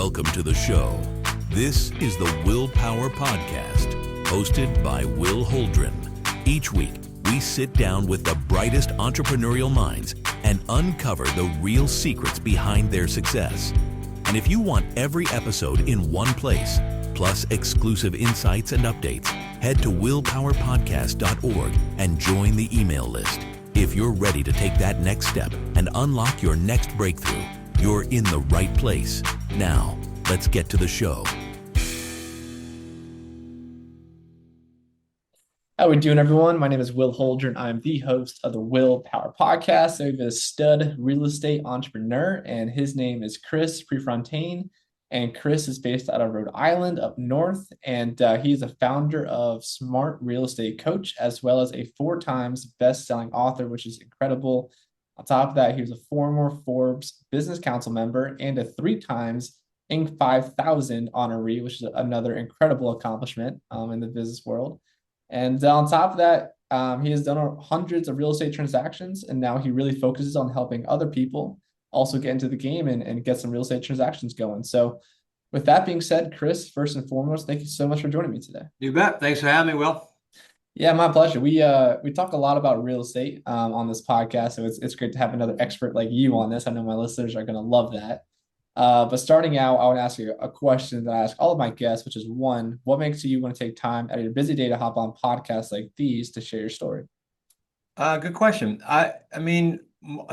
Welcome to the show. This is the Willpower Podcast, hosted by Will Holdren. Each week, we sit down with the brightest entrepreneurial minds and uncover the real secrets behind their success. And if you want every episode in one place, plus exclusive insights and updates, head to willpowerpodcast.org and join the email list. If you're ready to take that next step and unlock your next breakthrough, you're in the right place. Now, let's get to the show. How we doing, everyone? My name is Will Holdren. I'm the host of the Willpower Podcast. So we have a stud real estate entrepreneur, and his name is Chris Prefontaine. And Chris is based out of Rhode Island up north, and he's a founder of Smart Real Estate Coach, as well as a 4-time best-selling author, which is incredible. On top of that, he was a former Forbes Business Council Member and a 3-time Inc. 5000 honoree, which is another incredible accomplishment in the business world. And on top of that, he has done hundreds of real estate transactions, and now he really focuses on helping other people also get into the game and get some real estate transactions going. So with that being said, Chris, first and foremost, thank you so much for joining me today. You bet. Thanks for having me, Will. Yeah, my pleasure. We talk a lot about real estate on this podcast, so it's great to have another expert like you on this. I know my listeners are going to love that. But starting out, I want to ask you a question that I ask all of my guests, which is one, what makes you want to take time out of your busy day to hop on podcasts like these to share your story? Good question. I mean,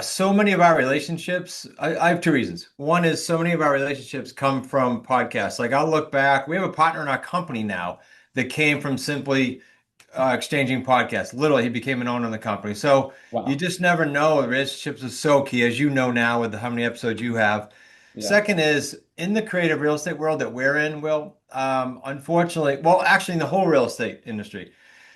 so many of our relationships, I have 2 reasons. One is so many of our relationships come from podcasts. Like I'll look back, we have a partner in our company now that came from simply exchanging podcasts. Literally, he became an owner in the company. So Wow. You just never know. Relationships are so key, as you know now with how many episodes you have. Yeah. Second is in the creative real estate world that we're in, Will, unfortunately, well, actually in the whole real estate industry,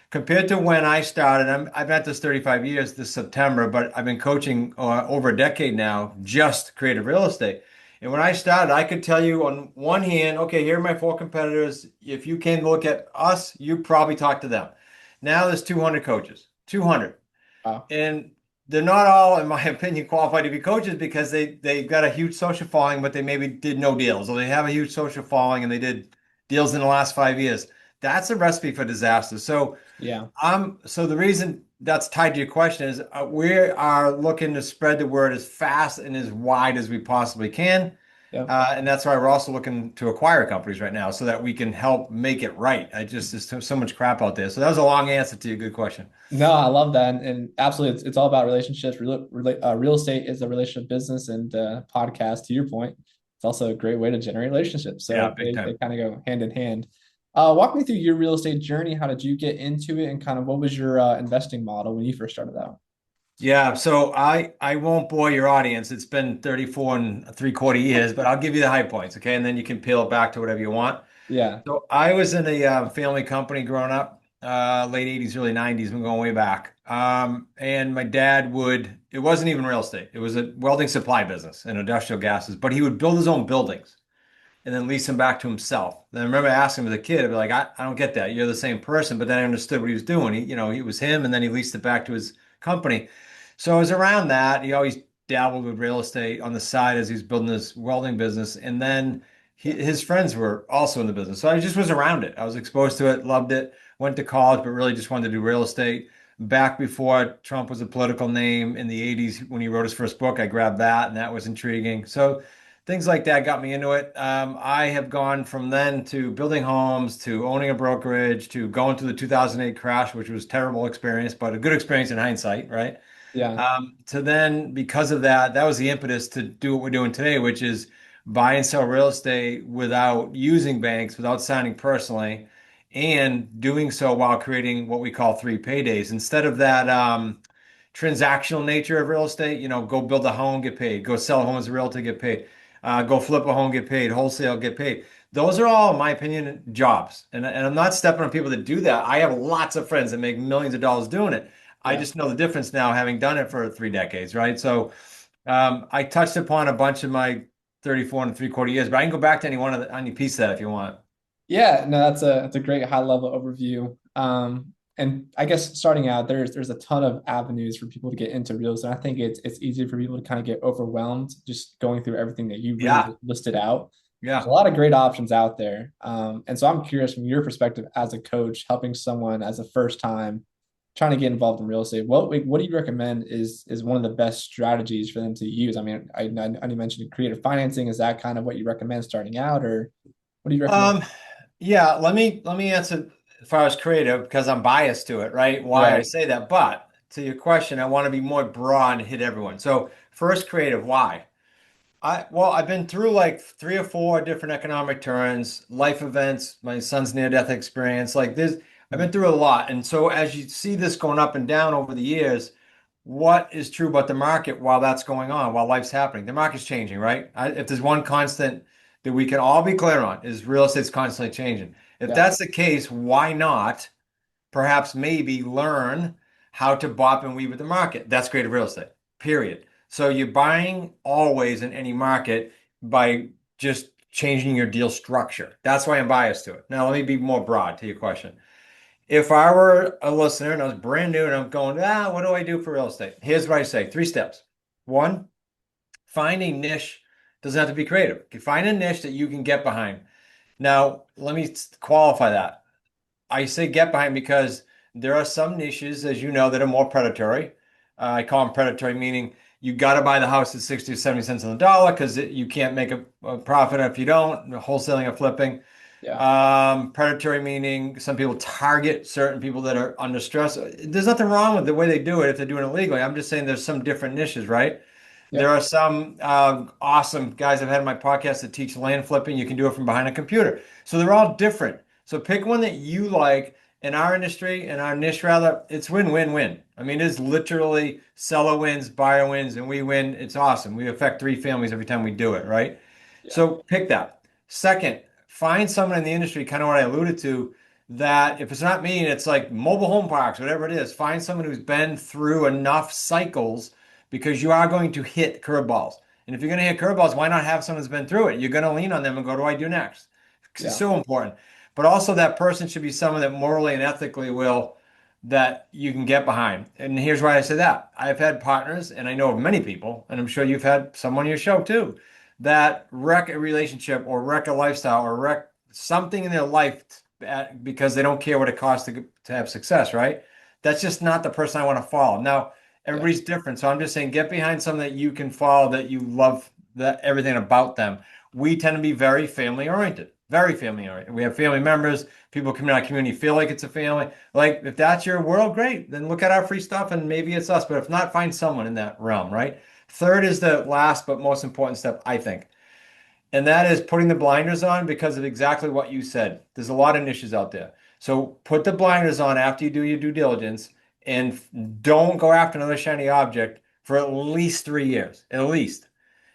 compared to when I started, I've been at this 35 years this September, but I've been coaching over a decade now, just creative real estate. And when I started, I could tell you on one hand, okay, here are my 4 competitors. If you came to look at us, you probably talk to them. Now there's 200 coaches, 200. Wow. And they're not all, in my opinion, qualified to be coaches because they've got a huge social following, but they maybe did no deals, or they have a huge social following and they did deals in the last 5 years. That's a recipe for disaster. So yeah, so the reason that's tied to your question is we are looking to spread the word as fast and as wide as we possibly can. Yep. And that's why we're also looking to acquire companies right now so that we can help make it right. There's so much crap out there. So that was a long answer to your good question. No, I love that. And absolutely, it's all about relationships. Real estate is a relationship business, and podcast, to your point, it's also a great way to generate relationships. So Yeah, they big time. kind of go hand in hand. Walk me through your real estate journey. How did you get into it, and kind of what was your investing model when you first started out? Yeah, so I won't bore your audience. It's been 34 and 3/4 years, but I'll give you the high points, okay? And then you can peel it back to whatever you want. Yeah. So I was in a family company growing up, late 80s, early 90s, we're going way back. And my dad it wasn't even real estate. It was a welding supply business and industrial gases, but he would build his own buildings and then lease them back to himself. Then I remember asking him as a kid, I'd be like, I don't get that. You're the same person. But then I understood what he was doing. He was him, and then he leased it back to his company. So I was around that. He always dabbled with real estate on the side as he was building this welding business. And then his friends were also in the business. So I just was around it. I was exposed to it, loved it, went to college, but really just wanted to do real estate. Back before Trump was a political name in the 80s, when he wrote his first book, I grabbed that, and that was intriguing. So things like that got me into it. I have gone from then to building homes, to owning a brokerage, to going through the 2008 crash, which was a terrible experience, but a good experience in hindsight, right? Yeah. To then, because of that, that was the impetus to do what we're doing today, which is buy and sell real estate without using banks, without signing personally, and doing so while creating what we call 3 paydays. Instead of that transactional nature of real estate, go build a home, get paid, go sell a home as a realtor, get paid, go flip a home, get paid, wholesale, get paid. Those are all, in my opinion, jobs. And I'm not stepping on people that do that. I have lots of friends that make millions of dollars doing it. I just know the difference now, having done it for 3 decades, right? So I touched upon a bunch of my 34 and 3/4 years, but I can go back to any piece of that if you want. Yeah, no, that's a great high level overview. And I guess starting out, there's a ton of avenues for people to get into real estate. I think it's easy for people to kind of get overwhelmed just going through everything that you really listed out. There's a Yeah. lot of great options out there. And so I'm curious from your perspective as a coach, helping someone as a first time trying to get involved in real estate. What do you recommend is one of the best strategies for them to use? I mean, I know you mentioned creative financing. Is that kind of what you recommend starting out, or what do you recommend? Um, yeah, let me answer as far as creative because I'm biased to it, right? Why I Right. say that. But to your question, I want to be more broad and hit everyone. So first creative, why? I've been through like 3 or 4 different economic turns, life events, my son's near-death experience, like this. I've been through a lot. And so as you see this going up and down over the years, what is true about the market while that's going on, while life's happening? The market's changing, right? If there's one constant that we can all be clear on, is real estate's constantly changing. If Yeah. that's the case, why not perhaps maybe learn how to bop and weave with the market? That's creative real estate, period. So you're buying always in any market by just changing your deal structure. That's why I'm biased to it. Now, let me be more broad to your question. If I were a listener and I was brand new and I'm going, what do I do for real estate? Here's what I say, 3 steps. One, find a niche. Doesn't have to be creative. You find a niche that you can get behind. Now, let me qualify that. I say get behind because there are some niches, as you know, that are more predatory. I call them predatory, meaning you got to buy the house at 60 or 70 cents on the dollar because you can't make a profit if you don't, wholesaling or flipping. Yeah. Predatory meaning some people target certain people that are under stress. There's nothing wrong with the way they do it if they're doing it legally. I'm just saying there's some different niches, right? There Yep. are some awesome guys I've had on my podcast that teach land flipping. You can do it from behind a computer. So they're all different. So pick one that you like. In our industry, in our niche rather, it's win-win-win. I mean, it's literally seller wins, buyer wins, and we win. It's awesome. We affect 3 families every time we do it, right? Yeah. So pick that. Second, find someone in the industry, kind of what I alluded to, that if it's not me and it's like mobile home parks, whatever it is, find someone who's been through enough cycles because you are going to hit curveballs. And if you're going to hit curveballs, why not have someone who's been through it? You're going to lean on them and go, what do I do next? It's Yeah. so important. But also that person should be someone that morally and ethically will that you can get behind. And here's why I say that. I've had partners, and I know of many people, and I'm sure you've had someone on your show too, that wreck a relationship or wreck a lifestyle or wreck something in their life because they don't care what it costs to have success, right? That's just not the person I want to follow. Now, Yeah. everybody's different. So I'm just saying get behind someone that you can follow, that you love that everything about them. We tend to be very family oriented, very family oriented. We have family members, people come in our community feel like it's a family. Like if that's your world, great. Then look at our free stuff and maybe it's us. But if not, find someone in that realm, right? Third is the last but most important step, I think. And that is putting the blinders on because of exactly what you said. There's a lot of niches out there. So put the blinders on after you do your due diligence and don't go after another shiny object for at least 3 years. At least.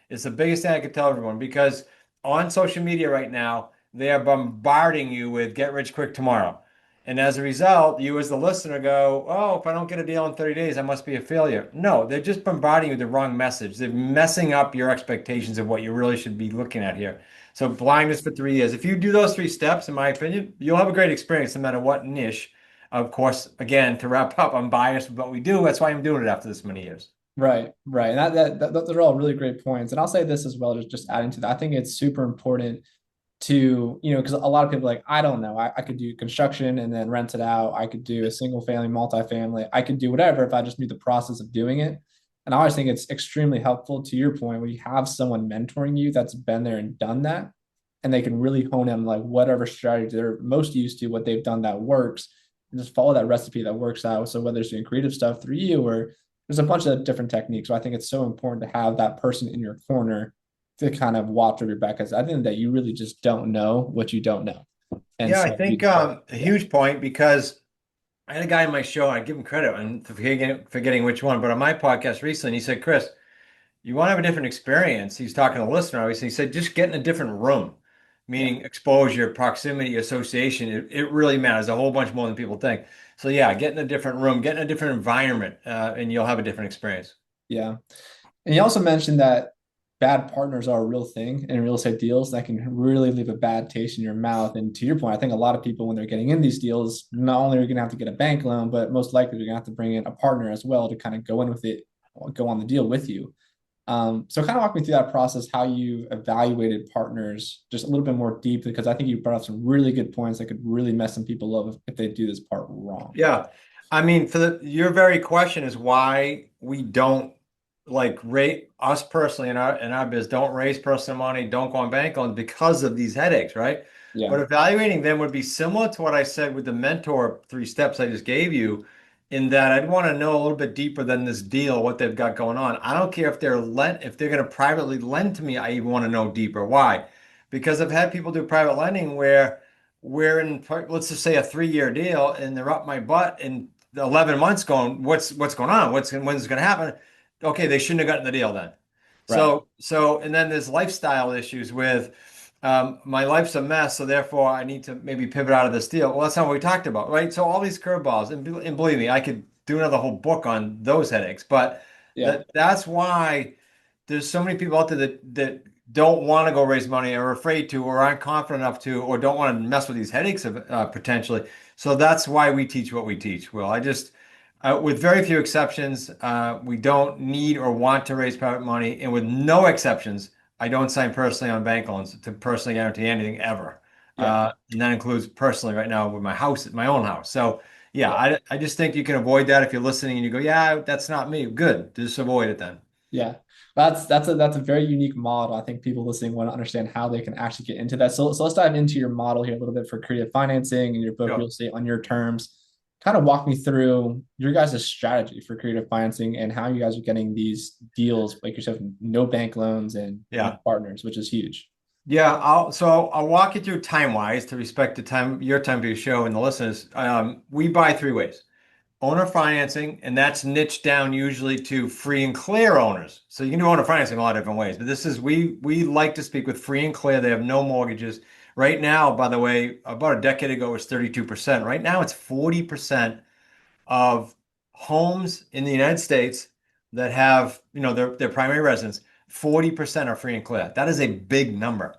It's the biggest thing I could tell everyone because on social media right now, they are bombarding you with get rich quick tomorrow. And as a result, you as the listener go, oh, if I don't get a deal in 30 days, I must be a failure. No, they're just bombarding you with the wrong message. They're messing up your expectations of what you really should be looking at here. So blindness for 3 years. If you do those 3 steps, in my opinion, you'll have a great experience no matter what niche. Of course, again, to wrap up, I'm biased with what we do. That's why I'm doing it after this many years. Right, right. And those are all really great points. And I'll say this as well, just adding to that. I think it's super important to, because a lot of people are like, I don't know, I could do construction and then rent it out. I could do a single family, multifamily. I could do whatever if I just knew the process of doing it. And I always think it's extremely helpful to your point when you have someone mentoring you that's been there and done that, and they can really hone in like whatever strategy they're most used to, what they've done that works, and just follow that recipe that works out. So whether it's doing creative stuff through you or there's a bunch of different techniques. So I think it's so important to have that person in your corner to kind of watch over your back because I think that you really just don't know what you don't know. And Yeah, I so think a yeah, huge point because I had a guy on my show, I give him credit and forgetting which one, but on my podcast recently, he said, Chris, you want to have a different experience. He's talking to a listener, obviously. He said, just get in a different room, yeah, meaning exposure, proximity, association. It really matters a whole bunch more than people think. So, yeah, get in a different room, get in a different environment, and you'll have a different experience. yeah. And you also mentioned that bad partners are a real thing in real estate deals that can really leave a bad taste in your mouth. And to your point, I think a lot of people, when they're getting in these deals, not only are you going to have to get a bank loan, but most likely you're going to have to bring in a partner as well to kind of go in with it, go on the deal with you. So kind of walk me through that process, how you evaluated partners just a little bit more deeply, because I think you brought up some really good points that could really mess some people up if they do this part wrong. Yeah. I mean, your very question is why we don't like rate us personally in our biz don't raise personal money, don't go on bank loans because of these headaches, right? But Yeah, evaluating them would be similar to what I said with the mentor 3 steps I just gave you, in that I'd want to know a little bit deeper than this deal, what they've got going on. I don't care if they're going to privately lend to me, I even want to know deeper. Why? Because I've had people do private lending where we're in, let's just say, a 3-year deal, and they're up my butt in 11 months going, what's going on? When's it going to happen? Okay, they shouldn't have gotten the deal then. right. And then there's lifestyle issues with my life's a mess, so therefore I need to maybe pivot out of this deal. Well, that's not what we talked about, right? So all these curveballs, and believe me, I could do another whole book on those headaches, but Yeah, that's why there's so many people out there that don't want to go raise money, or are afraid to, or aren't confident enough to, or don't want to mess with these headaches of potentially. So that's why we teach what we teach. Well, with very few exceptions, we don't need or want to raise private money, and with no exceptions, I don't sign personally on bank loans to personally guarantee anything ever. yeah, And that includes personally right now with my own house. So yeah, yeah. I just think you can avoid that if you're listening and you go, yeah, that's not me. Good, just avoid it then. Yeah, that's a very unique model. I think people listening want to understand how they can actually get into that. So let's dive into your model here a little bit for creative financing and your book Sure. Real Estate on Your Terms. Kind of walk me through your guys' strategy for creative financing and how you guys are getting these deals like yourself, no bank loans and Yeah. partners, which is huge. Yeah, I'll walk you through time wise to respect the time, your time for your show and the listeners. We buy 3 ways. Owner financing, and that's niched down usually to free and clear owners. So you can do owner financing a lot of different ways, but this is we like to speak with free and clear. They have no mortgages. Right now, by the way, about a decade ago it was 32%. Right now it's 40% of homes in the United States that have, their primary residence, 40% are free and clear. That is a big number.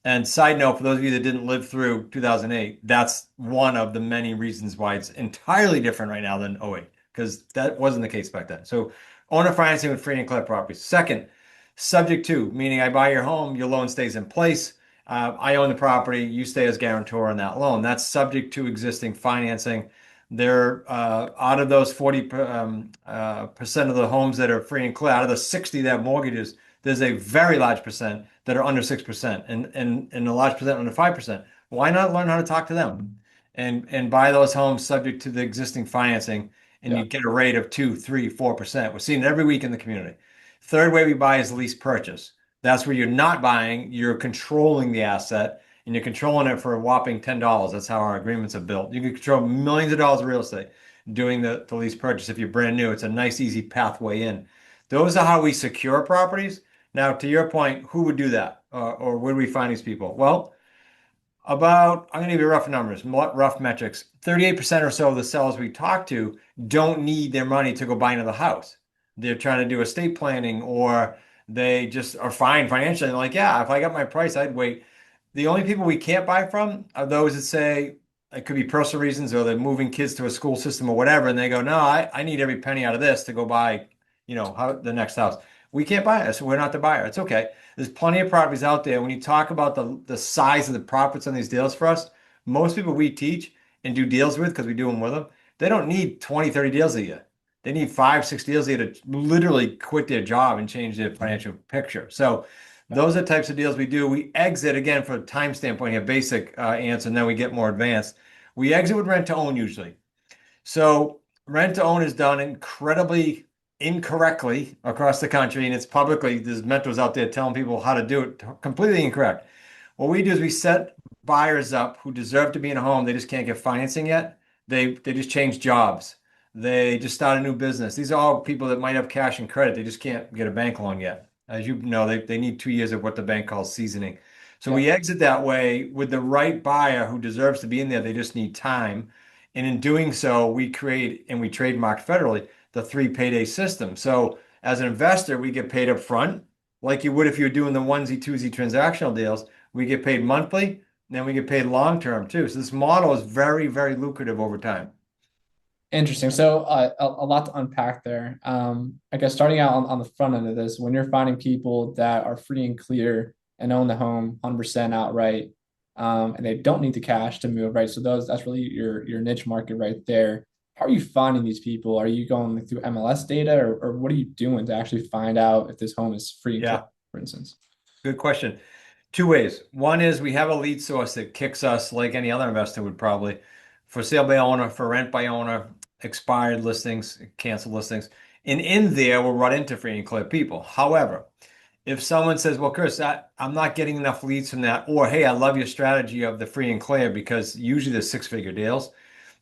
And side note, for those of you that didn't live through 2008, that's one of the many reasons why it's entirely different right now than '08, because that wasn't the case back then. So owner financing with free and clear properties. Second, subject to, meaning I buy your home, your loan stays in place. I own the property, you stay as guarantor on that loan. That's subject to existing financing. They're out of those 40% of the homes that are free and clear, out of the 60 that have mortgages, there's a very large percent that are under 6% and a large percent under 5%. Why not learn how to talk to them and buy those homes subject to the existing financing, and you Yeah, get a rate of 2, 3, 4%. We're seeing it every week in the community. Third way we buy is lease purchase. That's where you're not buying, you're controlling the asset, and you're controlling it for a whopping $10. That's how our agreements are built. You can control millions of dollars of real estate doing the lease purchase. If you're brand new, it's a nice, easy pathway in. Those are how we secure properties. Now, to your point, who would do that? Or where do we find these people? Well, I'm going to give you rough numbers, rough metrics. 38% or so of the sellers we talk to don't need their money to go buy another house. They're trying to do estate planning, or they just are fine financially. They're like, yeah, if I got my price, I'd wait. The only people we can't buy from are those that say it could be personal reasons, or they're moving kids to a school system or whatever. And they go, no, I need every penny out of this to go buy, the next house. We can't buy it, so we're not the buyer. It's okay. There's plenty of properties out there. When you talk about the size of the profits on these deals for us, most people we teach and do deals with, because we do them with them, they don't need 20, 30 deals a year. They need 5, 6 deals a year to literally quit their job and change their financial picture. So those are the types of deals we do. We exit, again, from a time standpoint here, basic answer, and then we get more advanced. We exit with rent to own usually. So rent to own is done incredibly incorrectly across the country, and it's publicly, there's mentors out there telling people how to do it completely incorrect. What we do is we set buyers up who deserve to be in a home. They just can't get financing yet. They just change jobs. They just start a new business. These are all people that might have cash and credit. They just can't get a bank loan yet. As you know, they need 2 years of what the bank calls seasoning. So yeah, we exit that way with the right buyer who deserves to be in there. They just need time. And in doing so, we create and we trademark federally the 3 payday system. So as an investor, we get paid up front, like you would if you're doing the onesie, twosie transactional deals. We get paid monthly, and then we get paid long term too. So this model is very, very lucrative over time. Interesting. So a lot to unpack there. I guess starting out on the front end of this, when you're finding people that are free and clear and own the home 100% outright, and they don't need the cash to move, right? So that's really your niche market right there. How are you finding these people? Are you going through MLS data, or what are you doing to actually find out if this home is free and clear, Yeah, for instance? good question. Two ways. One is we have a lead source that kicks us like any other investor would probably for sale by owner, for rent by owner, expired listings, canceled listings. And in there, we'll run into free and clear people. However, if someone says, well, Chris, I'm not getting enough leads from that, or hey, I love your strategy of the free and clear because usually there's six-figure deals,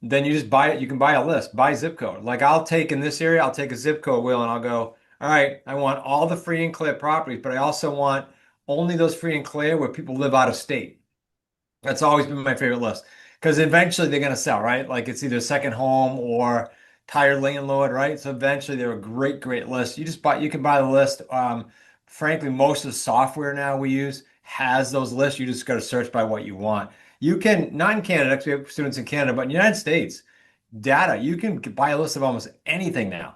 then you just buy it. You can buy a list, buy zip code. Like I'll take in this area, I'll take a zip code, Will, and I'll go, all right, I want all the free and clear properties, but I also want only those free and clear where people live out of state. That's always been my favorite list because eventually they're going to sell, right? Like it's either second home or tired landlord, right? So eventually they're a great, great list. You can buy the list. Frankly, most of the software now we use has those lists. You just got to search by what you want. You can, not in Canada, because we have students in Canada, but in the United States, data, you can buy a list of almost anything now.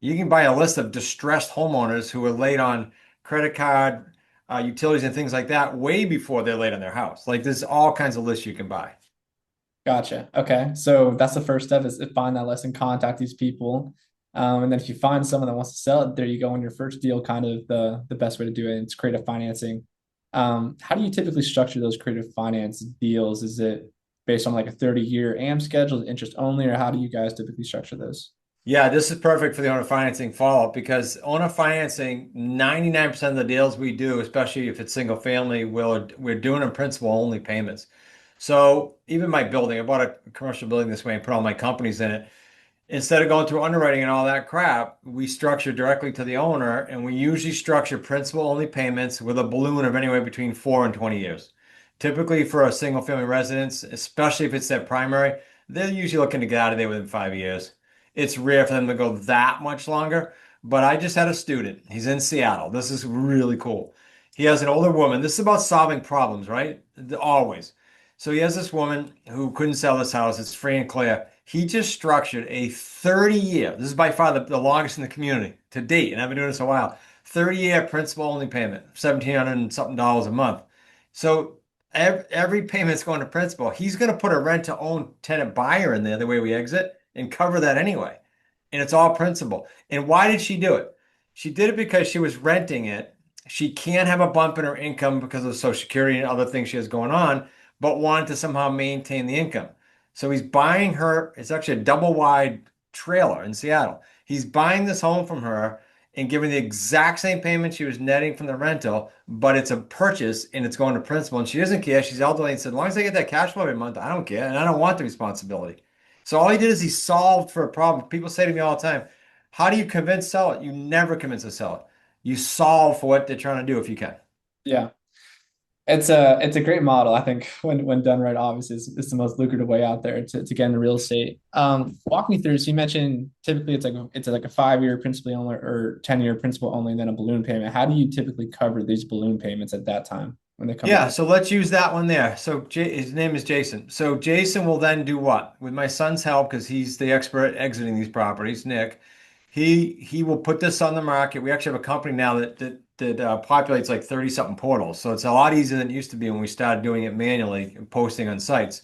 You can buy a list of distressed homeowners who are late on credit card, utilities, and things like that way before they're late on their house. Like there's all kinds of lists you can buy. Gotcha. Okay. So that's the first step is to find that list and contact these people. And then if you find someone that wants to sell it, there you go. In your first deal, kind of the best way to do it. It's creative financing. How do you typically structure those creative finance deals? Is it based on like a 30-year AM schedule, interest only, or how do you guys typically structure those? Yeah, this is perfect for the owner financing follow-up because owner financing, 99% of the deals we do, especially if it's single family, we're doing in principal only payments. So even my building, I bought a commercial building this way and put all my companies in it. Instead of going through underwriting and all that crap, we structure directly to the owner, and we usually structure principal only payments with a balloon of anywhere between 4 and 20 years. Typically, for a single family residence, especially if it's their primary, they're usually looking to get out of there within 5 years. It's rare for them to go that much longer. But I just had a student. He's in Seattle. This is really cool. He has an older woman. This is about solving problems, right? Always. So he has this woman who couldn't sell this house. It's free and clear. He just structured a 30-year, this is by far the longest in the community to date, and I've been doing this a while, 30-year principal only payment, $1,700 and something dollars a month. So every payment's going to principal. He's going to put a rent to own tenant buyer in there the way we exit and cover that anyway. And it's all principal. And why did she do it? She did it because she was renting it. She can't have a bump in her income because of Social Security and other things she has going on, but wanted to somehow maintain the income. So he's buying her, it's actually a double wide trailer in Seattle. He's buying this home from her and giving the exact same payment she was netting from the rental, but it's a purchase and it's going to principal. And she doesn't care. She's elderly and said, as long as I get that cash flow every month, I don't care. And I don't want the responsibility. So all he did is he solved for a problem. People say to me all the time, how do you convince sell it? You never convince a seller. You solve for what they're trying to do if you can. Yeah. It's a great model. I think when done right, obviously it's the most lucrative way out there to get into real estate. Walk me through. So you mentioned typically it's like a 5-year principal only or 10-year principal only, and then a balloon payment. How do you typically cover these balloon payments at that time when they come Yeah, up? so let's use that one there. So his name is Jason. So Jason will then do what? With my son's help, because he's the expert at exiting these properties, Nick, he will put this on the market. We actually have a company now that populates like 30 something portals. So it's a lot easier than it used to be when we started doing it manually and posting on sites.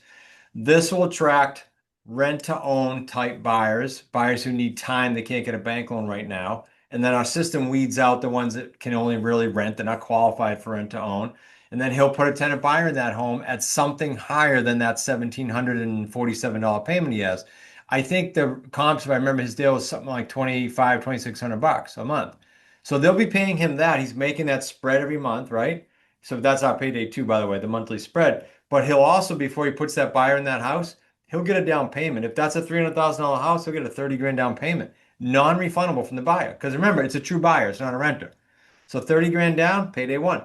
This will attract rent to own type buyers, buyers who need time, they can't get a bank loan right now. And then our system weeds out the ones that can only really rent, they're not qualified for rent to own. And then he'll put a tenant buyer in that home at something higher than that $1,747 payment he has. I think the comps, if I remember his deal, was something like 25, 2,600 bucks a month. So they'll be paying him that. He's making that spread every month, right? So that's our payday too, by the way, the monthly spread. But he'll also, before he puts that buyer in that house, he'll get a down payment. If that's a $300,000 house, he'll get a 30 grand down payment, non-refundable from the buyer. Because remember, it's a true buyer, it's not a renter. So 30 grand down, payday one.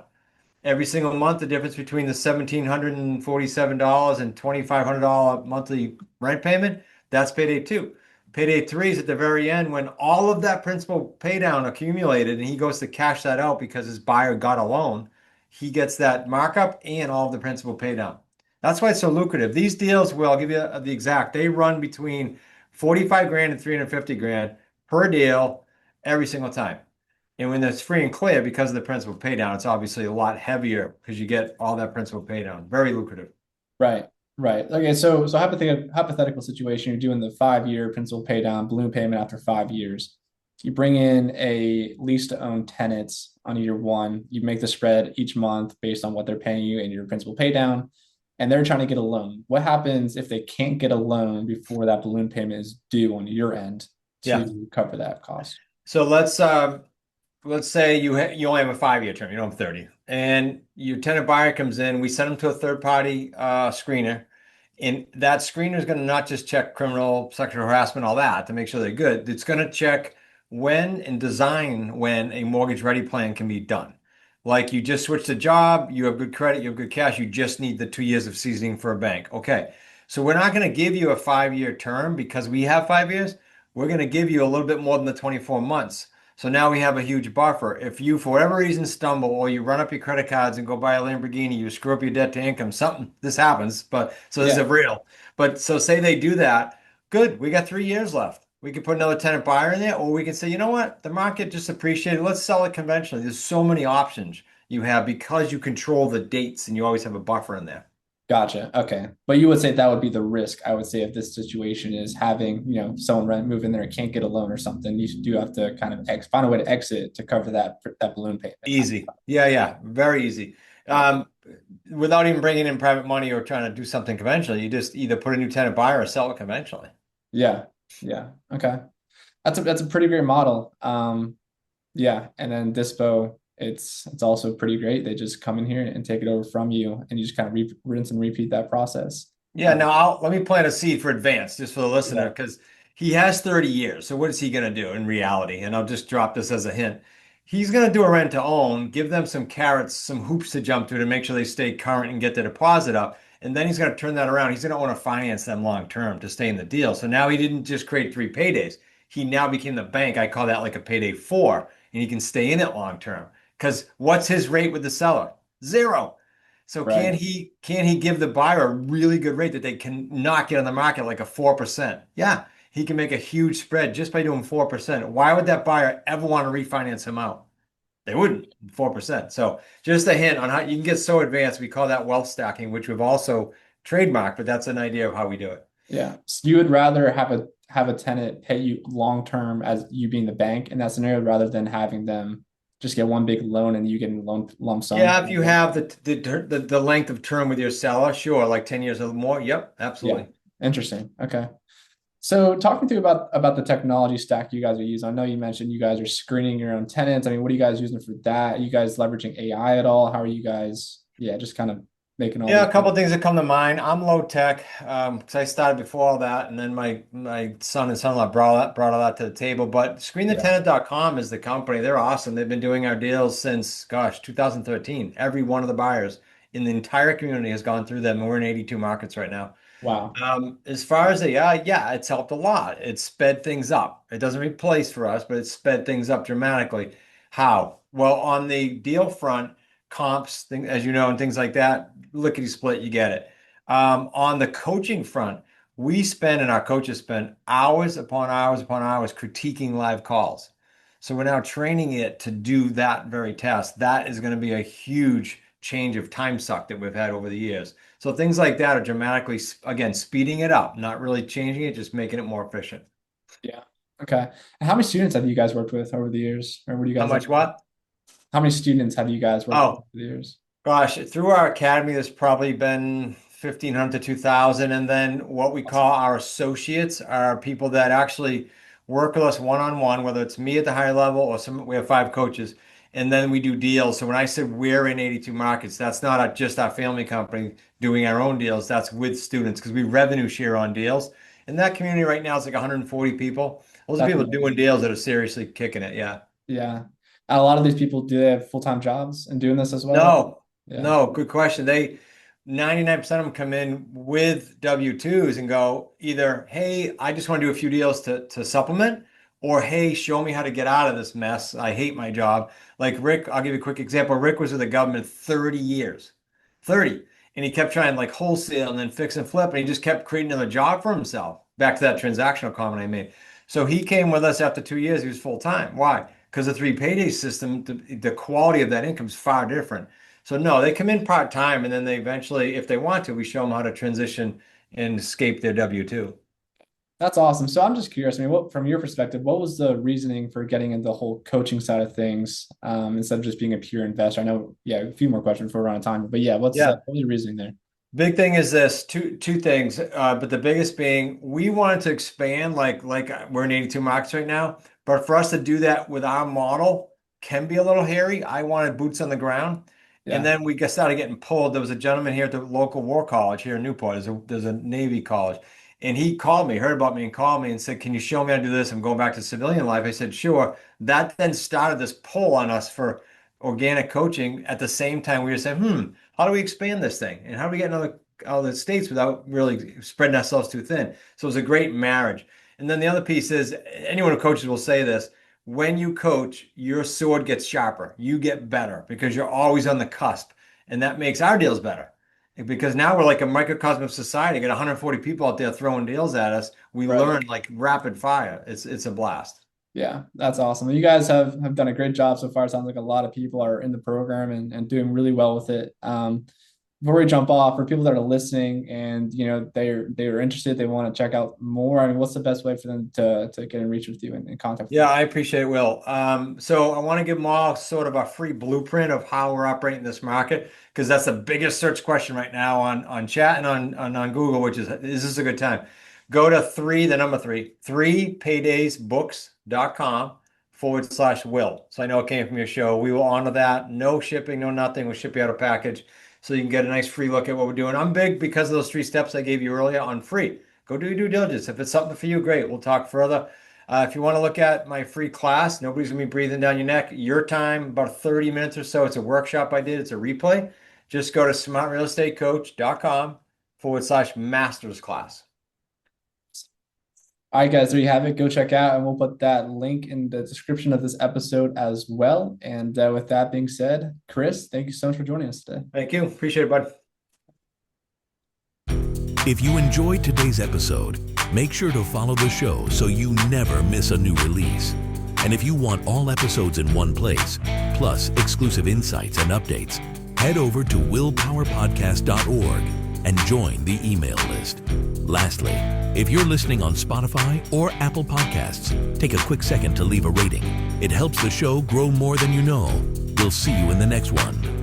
Every single month, the difference between the $1,747 and $2,500 monthly rent payment, that's payday two. Payday three is at the very end when all of that principal pay down accumulated and he goes to cash that out because his buyer got a loan. He gets that markup and all of the principal pay down. That's why it's so lucrative. These deals, well, I'll give you the exact, they run between 45 grand and 350 grand per deal every single time. And when it's free and clear, because of the principal pay down, it's obviously a lot heavier because you get all that principal pay down. Very lucrative. Right. Right. Okay. So hypothetical situation, you're doing the 5 year principal pay down, balloon payment after 5 years. You bring in a lease to own tenants on year one. You make the spread each month based on what they're paying you and your principal pay down, and they're trying to get a loan. What happens if they can't get a loan before that balloon payment is due on your end Yeah. to cover that cost? So let's say you only have a 5 year term, you don't have 30, and your tenant buyer comes in. We send them to a third party screener, and that screener is going to not just check criminal, sexual harassment, all that to make sure they're good. It's going to check when and design when a mortgage ready plan can be done. Like you just switched a job, you have good credit, you have good cash, you just need the 2 years of seasoning for a bank. Okay. So we're not going to give you a 5 year term because we have 5 years. We're going to give you a little bit more than the 24 months. So now we have a huge buffer. If you, for whatever reason, stumble or you run up your credit cards and go buy a Lamborghini, you screw up your debt to income, something, this happens, but so this is Yeah. a real. But so say they do that, good, we got 3 years left. We could put another tenant buyer in there, or we can say, you know what, the market just appreciated, let's sell it conventionally. There's so many options you have because you control the dates and you always have a buffer in there. Gotcha. Okay. But you would say that would be the risk. I would say if this situation is having, someone move in there and can't get a loan or something, you do have to kind of find a way to exit to cover that balloon payment. Easy. Yeah, yeah. Very easy. Yeah. Without even bringing in private money or trying to do something conventionally, you just either put a new tenant buyer or sell it conventionally. Yeah. Yeah. Okay. That's a pretty great model. Yeah. And then Dispo, it's also pretty great. They just come in here and take it over from you, and you just kind of rinse and repeat that process. Yeah, now let me plant a seed for advance just for the listener Yeah. because he has 30 years. So what is he going to do in reality? And I'll just drop this as a hint. He's going to do a rent to own, give them some carrots, some hoops to jump through to make sure they stay current and get the deposit up. And then he's going to turn that around. He's going to want to finance them long term to stay in the deal. So now he didn't just create 3 paydays. He now became the bank. I call that like a payday 4, and he can stay in it long term. Because what's his rate with the seller? 0. So Right. can he give the buyer a really good rate that they can not get on the market like a 4%? Yeah, he can make a huge spread just by doing 4%. Why would that buyer ever want to refinance him out? They wouldn't, 4%. So just a hint on how you can get so advanced. We call that wealth stacking, which we've also trademarked, but that's an idea of how we do it. Yeah. So you would rather have a tenant pay you long term as you being the bank in that scenario rather than having them just get one big loan and you getting loan lump sum. Yeah, if you have the length of term with your seller, sure, like 10 years or more. Yep, Yeah. absolutely. Interesting. Okay. So talk me through about the technology stack you guys are using. I know you mentioned you guys are screening your own tenants. I mean, what are you guys using for that? Are you guys leveraging AI at all? How are you guys, just kind of making all Yeah, these a couple of things that come to mind. I'm low tech because I started before all that, and then my son and son-in-law brought all that to the table. But Yeah. ScreenTheTenant.com is the company. They're awesome. They've been doing our deals since, gosh, 2013. Every one of the buyers in the entire community has gone through them, and we're in 82 markets right now. Wow. As far as AI, yeah, it's helped a lot. It's sped things up. It doesn't replace for us, but it's sped things up dramatically. How? Well, on the deal front, comps, as you know, and things like that, lickety split, you get it. On the coaching front, we spend and our coaches spend hours upon hours upon hours critiquing live calls. So we're now training it to do that very task. That is going to be a huge change of time suck that we've had over the years. So things like that are dramatically, again, speeding it up, not really changing it, just making it more efficient. Yeah. Okay. And how many students have you guys worked with over the years? Or what do you How guys much what? how many students have you guys worked with Oh, over the years? gosh, through our academy, there's probably been 1,500 to 2,000. And then what we call our associates are people that actually work with us one-on-one, whether it's me at the higher level or we have 5 coaches. And then we do deals. So when I said we're in 82 markets, that's not just our family company doing our own deals. That's with students because we revenue share on deals. And that community right now is like 140 people. Those are That's people doing amazing. deals that are seriously kicking it. Yeah. Yeah. And a lot of these people, do they have full-time jobs and doing this as well? No, Yeah. no, good question. 99% of them come in with W-2s and go either, hey, I just want to do a few deals to supplement, or hey, show me how to get out of this mess. I hate my job. Like Rick, I'll give you a quick example. Rick was with the government 30 years, 30. And he kept trying like wholesale and then fix and flip, and he just kept creating another job for himself. back to that transactional comment I made. So he came with us after 2 years. He was full time. Why? Because the 3 payday system, the quality of that income is far different. So no, they come in part time, and then they eventually, if they want to, we show them how to transition and escape their W-2. That's awesome. So I'm just curious. I mean, what from your perspective, what was the reasoning for getting into the whole coaching side of things instead of just being a pure investor? I know, yeah, a few more questions before we're out of time, but yeah, what was the reasoning there? Big thing is this, two things, but the biggest being we wanted to expand like we're in 82 markets right now, but for us to do that with our model can be a little hairy. I wanted boots on the ground. And then we started getting pulled. There was a gentleman here at the local war college here in Newport. There's a Navy college. And he called me, heard about me and called me and said, can you show me how to do this? I'm going back to civilian life. I said, sure. That then started this pull on us for organic coaching. At the same time, we were saying, how do we expand this thing? And how do we get in other states without really spreading ourselves too thin? So it was a great marriage. And then the other piece is, anyone who coaches will say this, when you coach, your sword gets sharper. You get better because you're always on the cusp. And that makes our deals better. Because now we're like a microcosm of society. Got 140 people out there throwing deals at us. We learn like rapid fire. It's a blast. Yeah, that's awesome. You guys have done a great job so far. It sounds like a lot of people are in the program and doing really well with it. Before we jump off, for people that are listening and they're interested, they want to check out more. I mean, what's the best way for them to get in reach with you and contact you? Yeah, I appreciate it, Will. So I want to give them all sort of a free blueprint of how we're operating this market, because that's the biggest search question right now on chat and on Google, which is this a good time? Go to 3paydaysbooks.com/Will. So I know it came from your show. We will honor that. No shipping, no nothing. We'll ship you out a package so you can get a nice free look at what we're doing. I'm big because of those 3 steps I gave you earlier on free. Go do your due diligence. If it's something for you, great. We'll talk further. If you want to look at my free class, nobody's going to be breathing down your neck. Your time, about 30 minutes or so. It's a workshop I did. It's a replay. Just go to smartrealestatecoach.com/masters class. All right, guys, there you have it. Go check out, and we'll put that link in the description of this episode as well. And with that being said, Chris, thank you so much for joining us today. Thank you. Appreciate it, bud. If you enjoyed today's episode, make sure to follow the show so you never miss a new release. And if you want all episodes in one place, plus exclusive insights and updates, head over to willpowerpodcast.org and join the email list. Lastly, if you're listening on Spotify or Apple Podcasts, take a quick second to leave a rating. It helps the show grow more than you know. We'll see you in the next one.